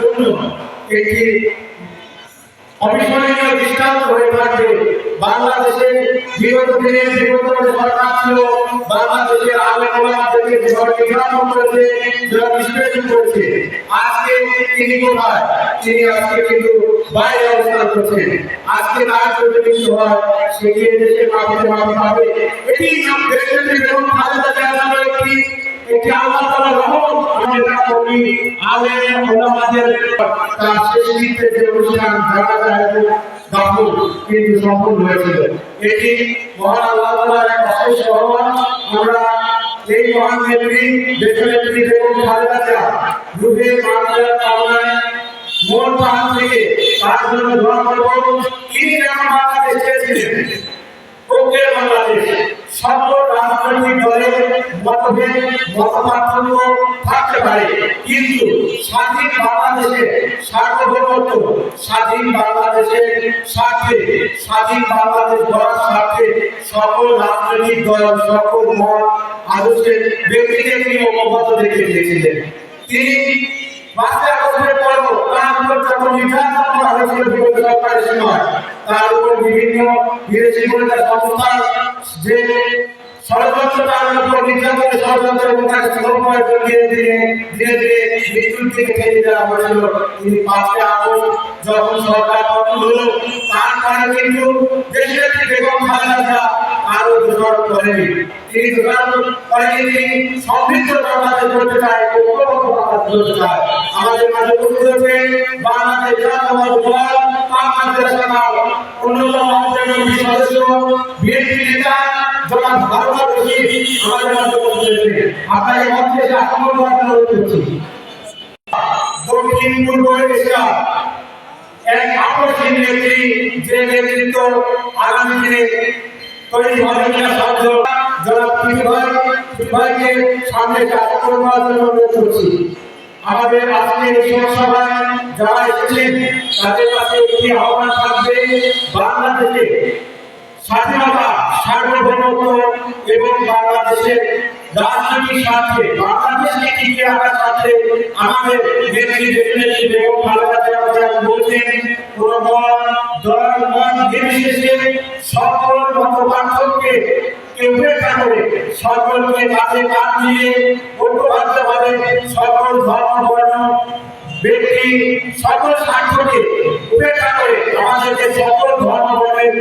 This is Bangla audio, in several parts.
জন্য একটি অবিস্মরণীয় দৃষ্টান্ত হয়ে থাকবে। বাংলাদেশে বিগত দিনে বিগত সরকার ছিল, বাংলাদেশের আলেম ওলামাদেরকে যেভাবে নির্যাতন করেছে, যেভাবে নিষ্পেষণ করেছে, আজকে তিনি কোথায়? তিনি আজকে কিন্তু বাইরে অবস্থান করছেন। আজকে তার যদি কিছু হয়, সেগিয়ে দেশে মাটিতে মাটি পাবে। এটি দেশের বেগম খালেদা জিয়ার একটি আল্লাহ তাআলার রহমত। আমরা করি আলেম ওলামাদের তার শেষ কৃত্যের যে অনুষ্ঠান গাফুর কিন্তু সম্পূর্ণ হয়েছিল। এটি মহান আল্লাহ তাআলার এক অশেষ রহমত। আমরা এই মহান নেত্রী দেশনেত্রী বেগম খালেদা জিয়া রুহে মানবতার কামনায় মন প্রাণ থেকে তার জন্য দোয়া করব। তিনি যেমন বাংলাদেশ চেয়েছিলেন, ওকে বাংলাদেশ সকল রাজনৈতিক দলের মতভেদ মতপার্থক্য থাকতে পারে, কিন্তু স্বাধীন বাংলাদেশের সার্বভৌমত্ব, স্বাধীন বাংলাদেশের স্বার্থে, স্বাধীন বাংলাদেশ গড়ার স্বার্থে সকল রাজনৈতিক দল, সকল মত আদর্শের ব্যক্তিকে তিনি ঐক্যবদ্ধ রেখে দিয়েছিলেন। তিনি 5 বছরের পরও তার উপর যখন নির্যাতন করা হয়েছিল বিগত সরকারের সময়, তার উপর বিভিন্ন বিদেশি গোয়েন্দা সংস্থা যে ষড়যন্ত্র, তার উপর নির্যাতনের ষড়যন্ত্র এবং তাকে সময় দিয়ে ধীরে ধীরে মৃত্যুর দিকে ঠেলে দেওয়া হয়েছিল। তিনি 5 আগস্ট যখন সরকার পতন হলো, তারপরে কিন্তু দেশের বেগম খালেদা জিয়া আরো দোষারোপ করেনি। তিনি দোষারোপ করেনি, তিনি সমৃদ্ধ বাংলাদেশ করতে চায়, ঐক্যবদ্ধ বাংলাদেশ করতে চায়। আমাদের মাঝে উপস্থিত হয়েছে বাংলাদেশ জাতীয়তাবাদী দল বাংলাদেশ শাখার অন্যতম মহাসচিব সদস্য বিএনপি নেতা জনাব হারুন রশিদ আমাদের মাঝে উপস্থিত হয়েছে। আপনাকে মঞ্চে এসে আগমন করার অনুরোধ করছি। দক্ষিণ পূর্ব এশিয়া এক আকর্ষণীয় নেত্রী, যে নেতৃত্ব আগামী দিনে তৈরি হবে কিনা সাহায্য জনাব ভাইকে সামনে আগমন করার জন্য অনুরোধ করছি। আমাদের আজকের এই সভায় যারা এসেছেন তাদের কাছে একটি আহ্বান থাকবে, বাংলাদেশে স্বাধীনতা, সার্বভৌমত্ব এবং বাংলাদেশের রাজনৈতিক স্বার্থে, বাংলাদেশকে টিকিয়ে রাখার স্বার্থে আমাদের নেত্রী দেশনেত্রী বেগম খালেদা জিয়া বলছেন, কোন দল মত নির্বিশেষে সকল মতপার্থক্যকে উপেক্ষা করে সকলকে কাছে কাঁধ মিলিয়ে ঐক্যবদ্ধভাবে সকল ধর্ম বর্ণ ব্যক্তি সকল স্বার্থকে উপেক্ষা করে আমাদেরকে সকল ধর্ম বর্ণের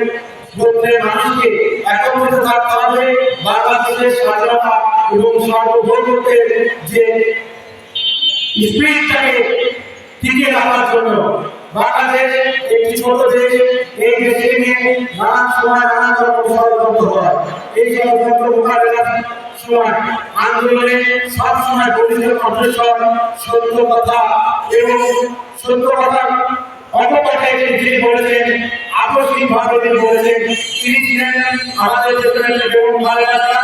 মধ্যে মানুষকে একত্রিত থাকতে হবে। বাংলাদেশের স্বাধীনতা এবং সার্বভৌমত্বের যে স্পিরিটটাকে টিকিয়ে রাখার জন্য বাংলাদেশ একটি ছোট দেশ, এই দেশে নিয়ে নানান সময় নানান রকম ষড়যন্ত্র হয়। এই ষড়যন্ত্র মোকাবেলার সময় আন্দোলনে সবসময় বলিষ্ঠ কণ্ঠস্বর, সত্য কথা এবং সত্য কথা অপবাদে যিনি বলেছেন, আপসিকভাবে তিনি বলেছেন, তিনি ছিলেন আমাদের দেশের বেগম খালেদা জিয়া।